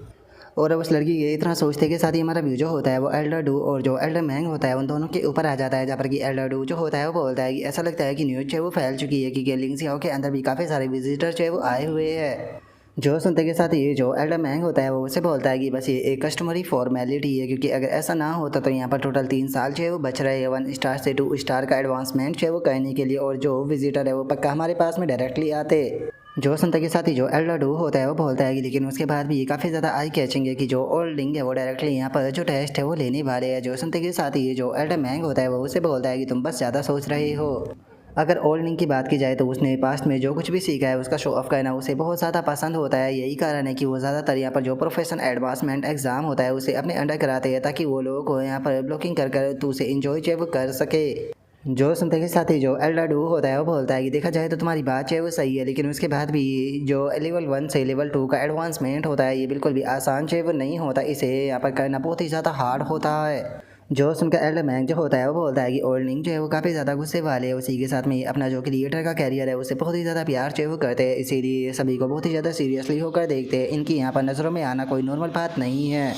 और अब उस लड़की के इतना सोचते के साथ ही हमारा व्यू जो होता है वो एल्डर डू और जो एल्डर मैंग होता है उन दोनों के ऊपर आ जाता है, जहाँ पर कि एल्डर डू जो होता है वो बोलता है कि ऐसा लगता है कि न्यूज़ जो है वो फैल चुकी है कि गेलिंगसियाओं के अंदर भी काफ़ी सारे विजिटर जो है वो आए हुए हैं। जो सुनते के साथ ये जो एल्डर मैंग होता है वो उसे बोलता है कि बस ये एक कस्टमरी फॉर्मेलिटी है, क्योंकि अगर ऐसा ना होता तो यहाँ पर टोटल 3 साल जो है वो बच रहे हैं 1 स्टार से 2 स्टार का एडवांसमेंट जो है वो करने के लिए, और जो विजिटर है वो पक्का हमारे पास में डायरेक्टली आते। जो सुनते के साथ ही जो एल्डर डू होता है वो बोलता है कि लेकिन उसके बाद भी ये काफ़ी ज़्यादा आई कैचिंग है कि जो ओल्ड लिंग है वो डायरेक्टली यहाँ पर जो टेस्ट है वो लेने वाले हैं। जो सुनते के साथ ही ये जो एल्डर मैंग होता है वो उसे बोलता है कि तुम बस ज़्यादा सोच रहे हो। अगर ओल्ड लिंक की बात की जाए तो उसने पास्ट में जो कुछ भी सीखा है उसका शो ऑफ करना उसे बहुत ज़्यादा पसंद होता है। यही कारण है कि वो ज़्यादातर यहाँ पर जो प्रोफेशन एडवांसमेंट एग्ज़ाम होता है उसे अपने अंडर कराते हैं, ताकि वो लोगों को यहाँ पर ब्लॉकिंग कर कर तो उसे इन्जॉय जो है वो कर सके। जो सुनते के साथ ही जो एल्डर डू होता है वो बोलता है कि देखा जाए तो तुम्हारी बात जो है वो सही है, लेकिन उसके बाद भी जो लेवल 1 से लेवल 2 का एडवांसमेंट होता है ये बिल्कुल भी आसान जो है वो नहीं होता, इसे यहाँ पर करना बहुत ही ज़्यादा हार्ड होता है। जो सुनकर एल्डर मैंग जो होता है वो बोलता है कि ओल्डनिंग जो है वो काफ़ी ज़्यादा गुस्से वाले है, उसी के साथ में अपना जो क्रिएटर का कैरियर है उसे बहुत ही ज़्यादा प्यार जो है वो करते हैं, इसीलिए सभी को बहुत ही ज़्यादा सीरियसली होकर देखते हैं। इनकी यहाँ पर नज़रों में आना कोई नॉर्मल बात नहीं है।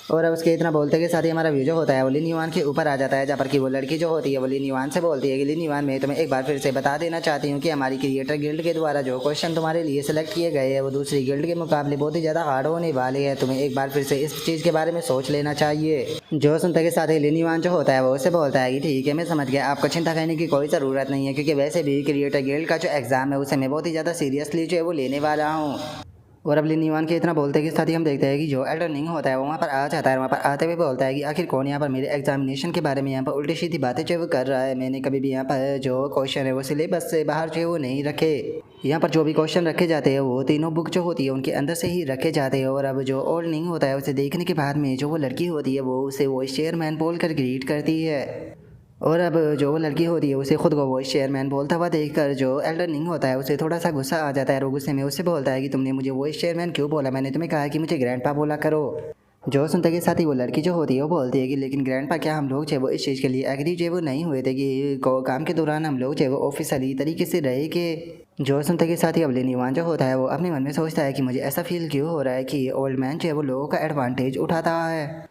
और अब उसके इतना बोलते के साथ ही हमारा व्यू जो होता है वो लिन युआन के ऊपर आ जाता है, जहाँ पर कि वो लड़की जो होती है वो लिन युआन से बोलती है कि लिन युआन, मैं तुम्हें एक बार फिर से बता देना चाहती हूँ कि हमारी क्रिएटर गिल्ड के द्वारा जो क्वेश्चन तुम्हारे लिए सेलेक्ट किए गए हैं वो दूसरी गिल्ड के मुकाबले बहुत ही ज़्यादा हार्ड होने वाले हैं। तुम्हें एक बार फिर से इस चीज़ के बारे में सोच लेना चाहिए। जो सुनते के साथ ही लिन युआन जो होता है वो उससे बोलता है कि ठीक है, मैं समझ गया, आपको चिंता करने की कोई ज़रूरत नहीं है, क्योंकि वैसे भी क्रिएटर गिल्ड का जो एग्ज़ाम है उसे मैं बहुत ही ज़्यादा सीरियसली जो है वो लेने वाला हूँ। और अब लिन युआन के इतना बोलते के साथ ही हम देखते हैं कि जो एल्डर निंग होता है वो वहाँ पर आ जाता है। वहाँ पर आते हुए बोलता है कि आखिर कौन यहाँ पर मेरे एग्जामिनेशन के बारे में यहाँ पर उल्टी सीधी बातें जो है वो कर रहा है। मैंने कभी भी यहाँ पर जो क्वेश्चन है वो सिलेबस से बाहर जो है वो नहीं रखे। यहाँ पर जो भी क्वेश्चन रखे जाते हैं वो तीनों बुक जो होती है उनके अंदर से ही रखे जाते हैं। और अब जो ओल्ड निंग होता है उसे देखने के बाद में जो वो लड़की होती है वो उसे वो चेयरमैन बोल कर ग्रीट करती है। और अब जो लड़की होती है उसे खुद को वो चेयरमैन बोलता हुआ देखकर जो एल्डर निंग होता है उसे थोड़ा सा गुस्सा आ जाता है। और गुस्से में उससे बोलता है कि तुमने मुझे वो चेयरमैन क्यों बोला, मैंने तुम्हें कहा कि मुझे ग्रैंडपा बोला करो। जो सुनते के साथ ही वो लड़की जो होती है वो बोलती है कि लेकिन ग्रैंडपा, क्या हम लोग जो वो इस चीज़ के लिए एग्री जो वो नहीं हुए थे कि काम के दौरान हम लोग जो वो ऑफिशियली तरीके से रहे कि। जो सुनते के साथ ही अब लिन युआन जो होता है वो अपने मन में सोचता है कि मुझे ऐसा फील क्यों हो रहा है कि ओल्ड मैन जो है वो लोगों का एडवांटेज उठाता है।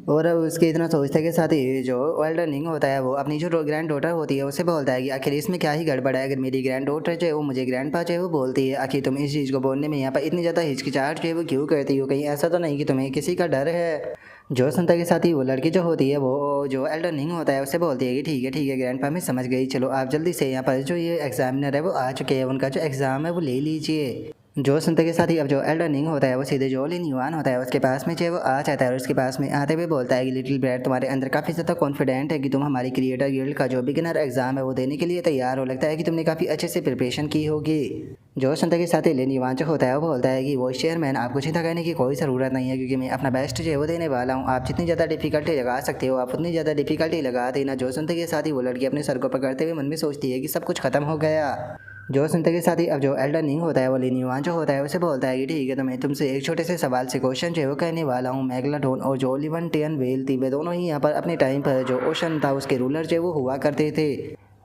और अब उसके इतना सोचते के साथ ही जो एल्डन रिंग होता है वो अपनी जो ग्रैंड डॉटर होती है उससे बोलता है कि आखिर इसमें क्या ही गड़बड़ है। अगर मेरी ग्रैंड डॉटर जो है वो मुझे ग्रैंड पा जो है वो बोलती है, आखिर तुम इस चीज़ को बोलने में यहाँ पर इतनी ज़्यादा हिचकिचाहट जो है वो क्यों करती हो? कहीं ऐसा तो नहीं कि तुम्हें किसी का डर है? जो सुनता के साथ ही वो लड़की जो होती है वो जो एल्डन रिंग होता है उससे बोलती है कि ठीक है ग्रैंड पा, मैं समझ गई, चलो आप जल्दी से यहाँ पर जो ये एग्जामिनर है वो आ चुके हैं, उनका जो एग्ज़ाम है वो ले लीजिए। जो सुनते के साथ ही अब जो एल्डन रिंग होता है वो सीधे जो लिन युआन होता है उसके पास में जो है वो आ जाता है और उसके पास में आते हुए बोलता है कि लिटिल ब्रैड, तुम्हारे अंदर काफ़ी ज़्यादा कॉन्फिडेंट है कि तुम हमारी क्रिएटर गिल्ड का जो बिगिनर एग्जाम है वो देने के लिए तैयार हो, लगता है कि तुमने काफ़ी अच्छे से प्रिपरेशन की होगी। जो सुनते के साथ ही लिन युआन जो होता है वो बोलता है कि वो चेयरमैन, आपको चिंता करने की कोई ज़रूरत नहीं है क्योंकि मैं अपना बेस्ट जो है वो देने वाला हूँ। आप जितनी ज़्यादा डिफिकल्टी लगा सकते हो आप उतनी ज़्यादा डिफिकल्टी लगा देना। जो सुनते के साथ ही वो लड़की अपने सर को पकड़ते हुए मन में सोचती है कि सब कुछ खत्म हो गया। जो सुनते के साथ ही अब जो एल्डन रिंग होता है वो लिन युआन जो होता है उसे बोलता है कि ठीक है, तो मैं तुमसे एक छोटे से सवाल से क्वेश्चन जो है वो कहने वाला हूँ। मैगलाडोन और जो ओलिवंटियन वेल थी वे दोनों ही यहाँ पर अपने टाइम पर जो ओशन था उसके रूलर जो वो हुआ करते थे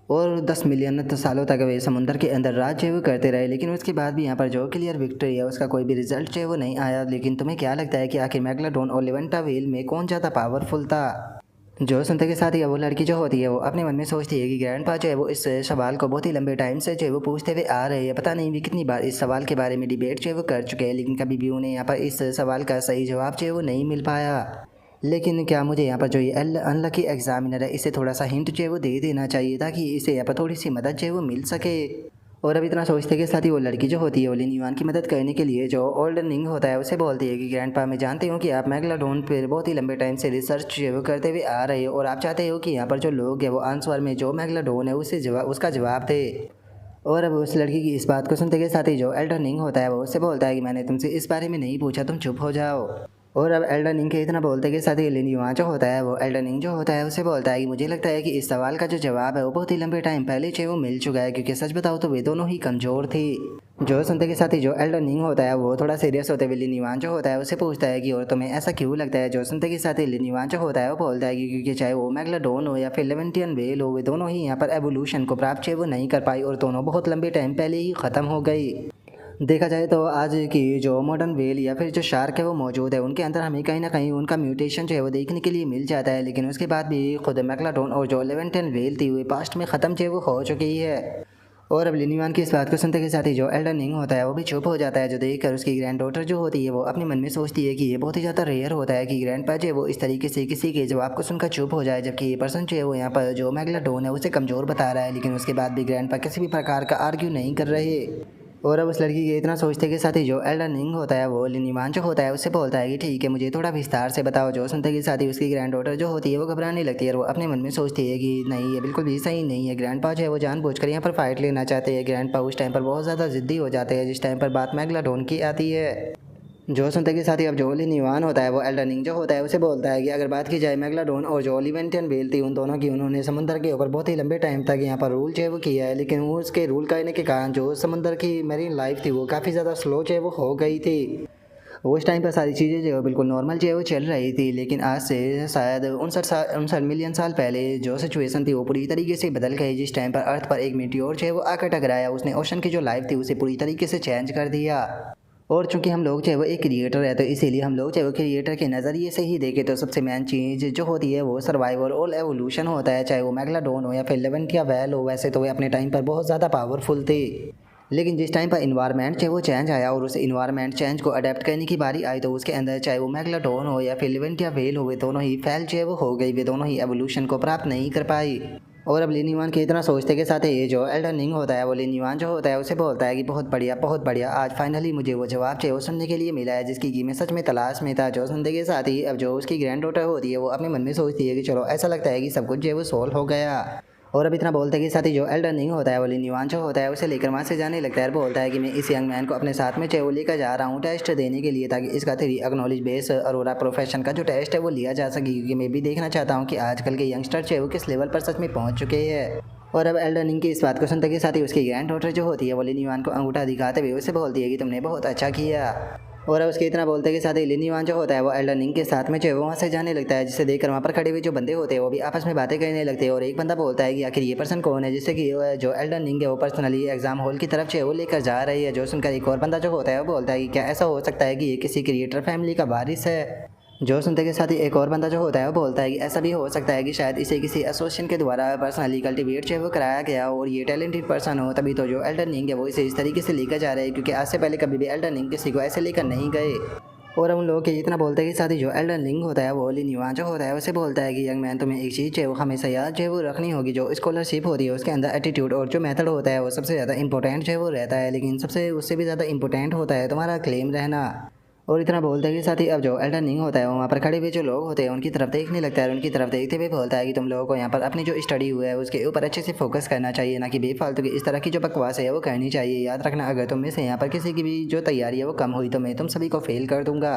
और 10 मिलियन सालों तक वे समुंदर के अंदर राज जो वो करते रहे, लेकिन उसके बाद भी यहाँ पर जो क्लियर विक्ट्री है उसका कोई भी रिजल्ट जो है वो नहीं आया। लेकिन तुम्हें क्या लगता है कि आखिर मैगलाडोन और लिवेंटा वेल में कौन ज़्यादा पावरफुल था? जो सुनते के साथ ही वो लड़की जो होती है वो अपने मन में सोचती है कि ग्रैंडपा जो है वो इस सवाल को बहुत ही लंबे टाइम से जो है वो पूछते हुए आ रहे हैं। पता नहीं भी कितनी बार इस सवाल के बारे में डिबेट जो है वो कर चुके हैं, लेकिन कभी भी उन्हें यहाँ पर इस सवाल का सही जवाब जो है वो नहीं मिल पाया। लेकिन क्या मुझे यहाँ पर जो ये अनलकी एग्जामिनर है इसे थोड़ा सा हिंट जो है वो दे देना चाहिए ताकि इसे यहाँ पर थोड़ी सी मदद जो है वो मिल सके। और अब इतना सोचते के साथ ही वो लड़की जो होती है वो लिन युआन की मदद करने के लिए जो ओल्डन रिंग होता है उसे बोलती है कि ग्रैंडपा, मैं जानती हूँ कि आप मैगलाडोन पर बहुत ही लंबे टाइम से रिसर्च जो है वो करते हुए आ रहे हो और आप चाहते हो कि यहाँ पर जो लोग हैं वो आंसर में जो मैगलाडोन है उसका जवाब दे। और अब उस लड़की की इस बात को सुनते के साथ ही जो एल्डन रिंग होता है वो उससे बोलता है कि मैंने तुमसे इस बारे में नहीं पूछा, तुम चुप हो जाओ। और अब एल्डन रिंग के इतना बोलते के साथ ही लिन युआन जो होता है वो एल्डन रिंग जो होता है उसे बोलता है कि मुझे लगता है कि इस सवाल का जो जवाब है वो बहुत ही लंबे टाइम पहले जो वो मिल चुका है, क्योंकि सच बताओ तो वे दोनों ही कमज़ोर थी। जो सुनते के साथ ही जो एल्डन रिंग होता है वो थोड़ा सीरियस होते हुए लिन युआन जो होता है उसे पूछता है कि और तुम्हें ऐसा क्यों लगता है? जो सुनते के साथ ही लिन युआन जो होता है वो बोलता है कि क्योंकि चाहे वो मैगलाडोन हो या फिर लेवेंटियन वेल हो वे दोनों ही यहाँ पर एवोल्यूशन को प्राप्त जो वो नहीं कर पाई और दोनों बहुत लंबे टाइम पहले ही ख़त्म हो गई। देखा जाए तो आज की जो मॉडर्न वेल या फिर जो शार्क है वो मौजूद है उनके अंदर हमें कहीं ना कहीं उनका म्यूटेशन जो है वो देखने के लिए मिल जाता है, लेकिन उसके बाद भी खुद मैगलाडोन और जो लेवेंटियन वेल थी वो पास्ट में ख़त्म जो है वो हो चुकी है। और अब लिन युआन की इस बात को सुनते के साथ ही जो एल्डन रिंग होता है वो भी चुप हो जाता है, जो देखकर उसकी ग्रैंड डॉटर जो होती है वो अपने मन में सोचती है कि ये बहुत ही ज़्यादा रेयर होता है कि ग्रैंड पा जो है वो इस तरीके से किसी के जवाब को सुनकर चुप हो जाए, जबकि ये पर्सन जो है वो यहाँ पर जो मैगलाडोन है उसे कमज़ोर बता रहा है, लेकिन उसके बाद भी ग्रैंड पा किसी भी प्रकार का आर्ग्यू नहीं कर रहे। और अब उस लड़की के इतना सोचते के साथ ही जो एल्डन रिंग होता है वो लिन युआन जो होता है उससे बोलता है कि ठीक है, मुझे थोड़ा विस्तार से बताओ। जो सुनते के साथ ही उसकी ग्रैंड डॉटर जो होती है वो घबराने लगती है और वो अपने मन में सोचती है कि नहीं, ये बिल्कुल भी सही नहीं है। ग्रैंडपा जो है वो जानबूझकर यहाँ पर फाइट लेना चाहते हैं। ग्रैंडपा उस टाइम पर बहुत ज़्यादा ज़िद्दी हो जाते हैं जिस टाइम पर बात मैगलाडोन की आती है। जो सुनते के साथ ही अब जो लिन युआन होता है वो एल्डन रिंग जो होता है उसे बोलता है कि अगर बात की जाए मैगलाडोन और जो ओलिवेंटियन वेल थी उन दोनों की, उन्होंने समुद्र के ऊपर बहुत ही लंबे टाइम तक यहाँ पर रूल जो है वो किया है, लेकिन वो उसके रूल करने के कारण जो समुद्र की मेरीन लाइफ थी वो काफ़ी ज़्यादा स्लो जो है वो हो गई थी। उस टाइम पर सारी चीज़ें जो है बिल्कुल नॉर्मल जो है वो चल रही थी, लेकिन आज से शायद 59 मिलियन साल पहले जो सिचुएशन थी वो पूरी तरीके से बदल गई। जिस टाइम पर अर्थ पर एक मीटियोर जो है वो आकर टकराया, उसने ओशन की जो लाइफ थी उसे पूरी तरीके से चेंज कर दिया। और चूंकि हम लोग जो है वो एक क्रिएटर है तो इसीलिए हम लोग जो है वो क्रिएटर के नज़रिए से ही देखें तो सबसे मेन चीज़ जो होती है वो सर्वाइवल और एवोल्यूशन होता है। चाहे वो मैगलाडोन हो या फिर लेवेंटिया वेल हो, वैसे तो वे अपने टाइम पर बहुत ज़्यादा पावरफुल थे, लेकिन जिस टाइम पर इन्वायरमेंट जो है वो चेंज आया और उस इन्वायरमेंट चेंज को अडेप्ट करने की बारी आई तो उसके अंदर चाहे वो मैगलाडोन हो या फिर लेवेंटिया वेल हो वे दोनों ही फेल जो है वो हो गई, वे दोनों ही एवोल्यूशन को प्राप्त नहीं कर पाई। और अब लिन युआन के इतना सोचते के साथ ही जो एल्डन रिंग होता है वो लिन युआन जो होता है उसे बोलता है कि बहुत बढ़िया, आज फाइनली मुझे वो जवाब चाहिए वो सुनने के लिए मिला है जिसकी कि मैं सच में तलाश में था। जो सुनने के साथ ही अब जो उसकी ग्रैंड डॉटर होती है वो अपने मन में सोचती है कि चलो ऐसा लगता है कि सब कुछ जो है वो सॉल्व हो गया। और अब इतना बोलते के साथ ही जो एल्डन रिंग होता है वो लिन युआन जो होता है उसे लेकर वहाँ से जाने लगता है, बोलता है कि मैं इस यंग मैन को अपने साथ में वो लेकर जा रहा हूँ टेस्ट देने के लिए, ताकि इसका 3 एक्नॉलेज बेस अरोरा प्रोफेशन का जो टेस्ट है वो लिया जा सके, क्योंकि मैं भी देखना चाहता हूँ कि आजकल के यंगस्टर जो है वो किस लेवल पर सच में पहुँच चुके हैं। और अब एल्डन रिंग की इस बात को सुनते के साथ ही उसकी ग्रैंड डॉटर जो होती है वो लिन युआन को अंगूठा दिखाते हुए उसे बोलती है कि तुमने बहुत अच्छा किया। और अब उसके इतना बोलते के साथ ही लिन युआन जो होता है वो एल्डन रिंग के साथ में जो है वो वहाँ से जाने लगता है, जिसे देखकर वहाँ पर खड़े हुए जो बंदे होते हैं वो भी आपस में बातें करने लगते हैं। और एक बंदा बोलता है कि आखिर ये पर्सन कौन है जिससे कि जो एल्डन रिंग है वो पर्सनली एग्जाम हॉल की तरफ जो है वो लेकर जा रही है। जो सुनकर एक और बंदा जो होता है वो बोलता है कि क्या ऐसा हो सकता है कि ये किसी क्रिएटर फैमिली का वारिस है? जो सुनते के साथ ही एक और बंदा जो होता है वो बोलता है कि ऐसा भी हो सकता है कि शायद इसे किसी एसोसिएशन के द्वारा पर्सनली कल्टीवेट जो है वो कराया गया और ये टैलेंटेड पर्सन हो, तभी तो जो एल्डन रिंग है वो इसे इस तरीके से लेकर जा रहे हैं, क्योंकि आज से पहले कभी भी एल्डन रिंग किसी को ऐसे लेकर नहीं गए। और उन लोगों के इतना बोलते हैं कि साथ ही जो एल्डन रिंग होता है वो लिन युआन जो होता है उसे बोलता है कि यंग मैन, तुम्हें एक चीज़ है वो हमेशा याद जो है वो रखनी होगी, जो स्कॉलरशिप होती है उसके अंदर एटीट्यूड और जो मेथड होता है वो सबसे ज़्यादा इंपॉर्टेंट जो है वो रहता है, लेकिन सबसे उससे भी ज़्यादा इंपॉर्टेंट होता है तुम्हारा क्लेम रहना। और इतना बोलते हैं कि साथ ही अब जो एल्डन रिंग होता है वहाँ पर खड़े हुए जो लोग होते हैं उनकी तरफ देखने लगता है, और उनकी तरफ देखते हुए बोलता है कि तुम लोगों को यहाँ पर अपनी जो स्टडी हुआ है उसके ऊपर अच्छे से फोकस करना चाहिए, ना कि बेफालतू की इस तरह की जो बकवास है वो करनी चाहिए। याद रखना, अगर तुम में से यहाँ पर किसी की भी जो तैयारी है वो कम हुई तो मैं तुम सभी को फेल कर दूंगा।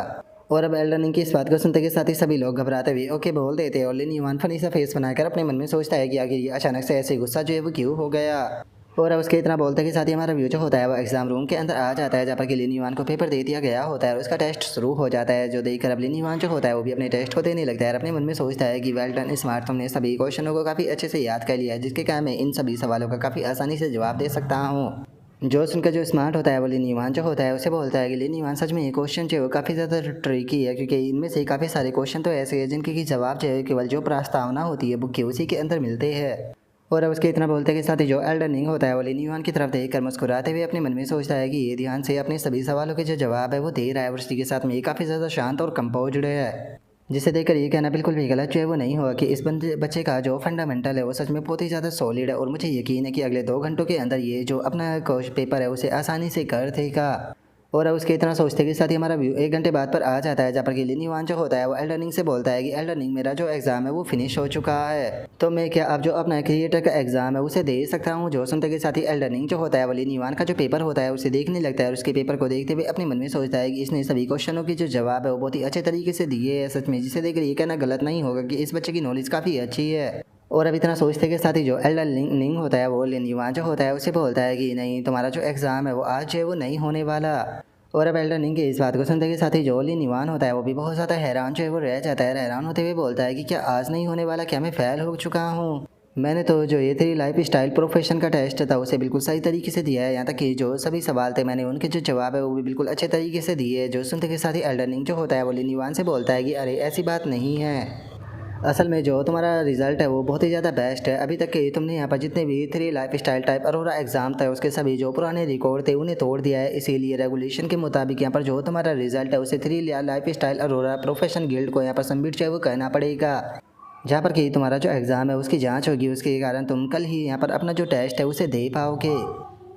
और अब एल्डन रिंग की इस बात को सुनते के साथ ही सभी लोग घबराते हुए ओके बोल देते हैं, और लिन युआन फनी सा फेस बनाकर अपने मन में सोचता है कि आखिर ये अचानक से ऐसे गुस्सा जो है वो क्यों हो गया। और अब उसके इतना बोलते के साथ ही हमारा व्यू जो होता है वो एग्जाम रूम के अंदर आ जाता है, जहाँ पर कि लिन युआन को पेपर दे दिया गया होता है और उसका टेस्ट शुरू हो जाता है, जो देखकर अब लिन युआन जो होता है वो भी अपने टेस्ट को देने लगता है और अपने मन में सोचता है कि वेल डन स्मार्ट, तुमने सभी क्वेश्चनों को काफ़ी अच्छे से याद कर लिया है, जिसके कारण मैं इन सभी सवालों का काफ़ी आसानी से जवाब दे सकता हूँ। जो सुनकर जो स्मार्ट होता है वो लिन युआन जो होता है उसे बोलता है कि लिन युआन, सच में ये क्वेश्चन जो है वो काफ़ी ज़्यादा ट्रिकी है, क्योंकि इनमें से काफ़ी सारे क्वेश्चन तो ऐसे हैं जिनके की जवाब जो है केवल जो प्रस्तावना होती है वो उसी के अंदर मिलते हैं। और अब उसके इतना बोलते कि साथ ही जो एल्डन रिंग होता है वो लिन युआन की तरफ देखकर मुस्कुराते हुए अपने मन में सोचता है कि ये ध्यान से अपने सभी सवालों के जो जवाब है वो दे रहा है, और उसी के साथ में ये काफ़ी ज़्यादा शांत और कंपोज्ड है, जिसे देखकर ये कहना बिल्कुल भी गलत जो है वो नहीं होगा कि इस बच्चे का जो फंडामेंटल है वो सच में बहुत ही ज़्यादा सॉलिड है, और मुझे यकीन है कि अगले 2 घंटों के अंदर ये जो अपना पेपर है उसे आसानी से कर देगा। और अब उसके इतना सोचते के साथ ही हमारा व्यू 1 घंटे बाद पर आ जाता है, जहाँ पर कि लिन युआन जो होता है वो एल्डन रिंग से बोलता है कि एल्डन रिंग, मेरा जो एग्ज़ाम है वो फिनिश हो चुका है, तो मैं क्या अब जो अपना क्रिएटर का एग्ज़ाम है उसे दे सकता हूँ। जो सुनते के साथ ही एल्डन रिंग जो होता है वो लिन युआन का जो पेपर होता है उसे देखने लगता है, और उसके पेपर को देखते हुए अपने मन में सोचता है कि इसने सभी क्वेश्चनों के जो जवाब है वो बहुत ही अच्छे तरीके से दिए है सच में, जिसे देखकर ये कहना गलत नहीं होगा कि इस बच्चे की नॉलेज काफ़ी अच्छी है। और अब इतना सोचते के साथ ही जो एल्डन रिंग होता है वो लिन युआन जो होता है उसे बोलता है कि नहीं, तुम्हारा जो एग्ज़ाम है वो आज जो है वो नहीं होने वाला। और अब एल्डन रिंग के इस बात को सुनते के साथ ही जो लिन युआन होता है वो भी बहुत ज़्यादा हैरान जो है वो रह जाता है, हैरान होते हुए बोलता है कि क्या आज नहीं होने वाला, क्या मैं फेल हो चुका हूँ? मैंने तो जो ये तेरी लाइफ स्टाइल प्रोफेशन का टेस्ट था उसे बिल्कुल सही तरीके से दिया है, यहाँ तक कि जो सभी सवाल थे मैंने उनके जो जवाब है वो भी बिल्कुल अच्छे तरीके से दिए। जो सुनते के साथ ही एल्डन रिंग जो होता है वो लिन युआन से बोलता है कि अरे ऐसी बात नहीं है, असल में जो तुम्हारा रिजल्ट है वो बहुत ही ज़्यादा बेस्ट है। अभी तक के तुमने यहाँ पर जितने भी 3 life style type Arora exam था उसके सभी जो पुराने रिकॉर्ड थे उन्हें तोड़ दिया है, इसीलिए रेगुलेशन के मुताबिक यहाँ पर जो तुम्हारा रिजल्ट है उसे 3 life style Arora profession guild को यहाँ पर सबमिट जो है वो करना पड़ेगा, जहाँ पर कि तुम्हारा जो एग्ज़ाम है उसकी जाँच होगी, उसके कारण तुम कल ही यहाँ पर अपना जो टेस्ट है उसे दे पाओगे।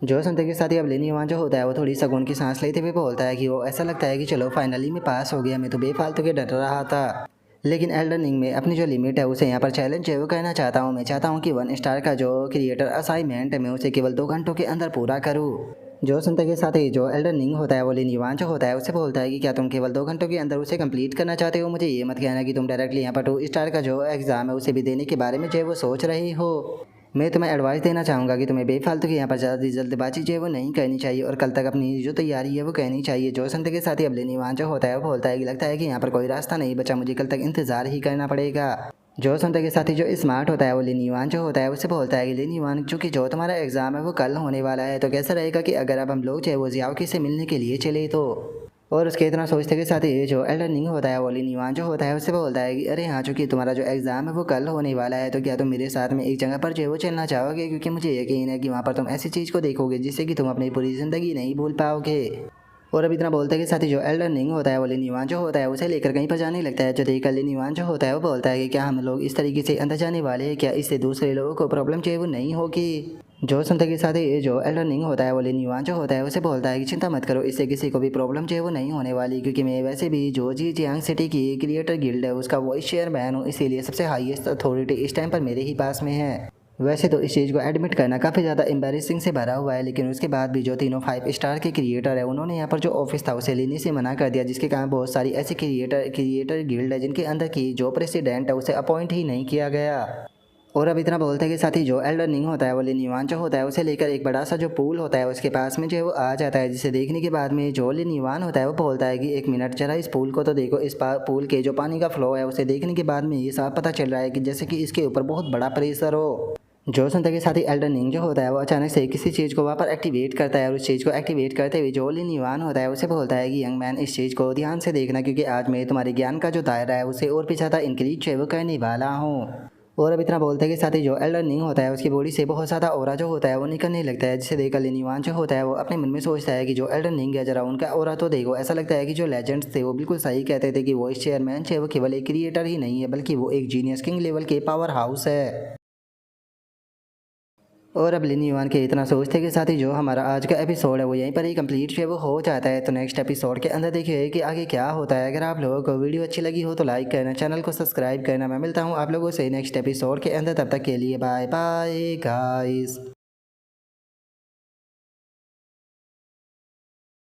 जो सुनते के साथ ही अब लिन युआन जो होता है वो थोड़ी सगुन की सांस लेते हुए बोलता है कि वो ऐसा लगता है कि चलो फाइनली मैं पास हो गया, मैं तो बेफालतू के डर रहा था, लेकिन एल्डन रिंग में अपनी जो लिमिट है उसे यहाँ पर चैलेंज है वो कहना चाहता हूँ। मैं चाहता हूँ कि 1 स्टार का जो क्रिएटर असाइनमेंट है मैं उसे केवल 2 घंटों के अंदर पूरा करूँ। जो सुनते के साथ ही जो एल्डन रिंग होता है वो लिन युआन जो होता है उसे बोलता है कि क्या तुम केवल 2 घंटों के अंदर उसे कंप्लीट करना चाहते हो? मुझे ये मत कहना कि तुम डायरेक्टली यहाँ पर 2 स्टार का जो एग्ज़ाम है उसे भी देने के बारे में जो है वो सोच रही हो। मैं तुम्हें एडवाइस देना चाहूँगा कि तुम्हें बेफालतू की यहाँ पर ज़्यादा जल्दबाजी जो है वो नहीं करनी चाहिए, और कल तक अपनी जो तैयारी है वो कहनी चाहिए। जो सुनते के साथ ही अब लिन युआन जो होता है वो बोलता है कि लगता है कि यहाँ पर कोई रास्ता नहीं बचा, मुझे कल तक इंतज़ार ही करना पड़ेगा। जो सुनते के साथ ही जो स्मार्ट होता है वो लिन युआन जो होता है उससे बोलता है कि लिन युआन, चूँकि जो तुम्हारा एग्ज़ाम है वो कल होने वाला है, तो कैसा रहेगा कि अगर अब हम लोग जो है वो जियाओकी से मिलने के लिए चले तो। और उसके इतना सोचते के साथ ही जो एल्डन रिंग होता है वो लिन युआन जो होता है उससे बोलता है कि अरे हाँ, चूँकि तुम्हारा जो एग्ज़ाम है वो कल होने वाला है, तो क्या तुम मेरे साथ में एक जगह पर जो है वो चलना चाहोगे? क्योंकि मुझे यकीन है कि वहाँ पर तुम ऐसी चीज़ को देखोगे जिससे कि तुम अपनी पूरी ज़िंदगी नहीं भूल पाओगे। और अब इतना बोलते के साथ ही जो एल्डन रिंग होता है वो लिन युआन जो होता है उसे लेकर कहीं पर जाने लगता है, जो देखकर लिन युआन जो होता है वो बोलता है कि क्या हम लोग इस तरीके से अंदर जाने वाले हैं, क्या इससे दूसरे लोगों को प्रॉब्लम जो है वो नहीं होगी? जो सुनते के साथ ही जो एल्डन रिंग होता है वो लिन युआन जो होता है उसे बोलता है कि चिंता मत करो, इससे किसी को भी प्रॉब्लम जो है वो नहीं होने वाली, क्योंकि मैं वैसे भी जो जियांग सिटी की क्रिएटर गिल्ड है उसका वॉइस चेयरमैन हूँ, इसीलिए सबसे हाईएस्ट अथॉरिटी इस टाइम पर मेरे ही पास में है। वैसे तो इस चीज़ को एडमिट करना काफ़ी ज़्यादा एम्बैरेसिंग से भरा हुआ है, लेकिन उसके बाद भी जो तीनों 5 स्टार के क्रिएटर है उन्होंने यहाँ पर जो ऑफिस था उसे लेने से मना कर दिया, जिसके कारण बहुत सारी ऐसी क्रिएटर गिल्ड है जिनके अंदर की जो प्रेसिडेंट है उसे अपॉइंट ही नहीं किया गया। और अब इतना बोलते हैं कि साथ ही जो एल्डन रिंग होता है वो लिन युआन जो होता है उसे लेकर एक बड़ा सा जो पूल होता है उसके पास में जो है वो आ जाता है, जिसे देखने के बाद में जो लिन युआन होता है वो बोलता है कि 1 मिनट जरा इस पूल को तो देखो। इस पूल के जो पानी का फ्लो है उसे देखने के बाद में ये साफ पता चल रहा है कि जैसे कि इसके ऊपर बहुत बड़ा प्रेशर हो। जो सुनते के साथ ही एल्डन रिंग जो होता है वो अचानक से किसी चीज़ को वहाँ पर एक्टिवेट करता है और उस चीज़ को एक्टिवेट करते हुए जो लिन युआन होता है उसे बोलता है कि यंग मैन इस चीज़ को ध्यान से देखना, क्योंकि आज मैं तुम्हारे ज्ञान का जो दायरा है उसे और भी ज़्यादा इंक्रीज जो है वो करने वाला हूँ। और अब इतना बोलते के साथ ही जो एल्डन रिंग होता है उसकी बॉडी से बहुत ज़्यादा ऑरा जो होता है वो निकलने लगता है, जिसे देखकर लिन युआन जो होता है वो अपने मन में सोचता है कि जो एल्डन रिंग है जरा उनका ऑरा तो देखो, ऐसा लगता है कि जो लेजेंड्स थे वो बिल्कुल सही कहते थे कि वो इस चेयरमैन चाहे वो केवल एक क्रिएटर ही नहीं है बल्कि वो एक जीनियस किंग लेवल के पावर हाउस है। और अब लिन युआन के इतना सोचते के साथ ही जो हमारा आज का एपिसोड है वो यहीं पर ही कंप्लीट जो है वो हो जाता है। तो नेक्स्ट एपिसोड के अंदर देखिए कि आगे क्या होता है। अगर आप लोगों को वीडियो अच्छी लगी हो तो लाइक करना, चैनल को सब्सक्राइब करना। मैं मिलता हूँ आप लोगों से नेक्स्ट एपिसोड के अंदर, तब तक के लिए बाय बाय गाइस।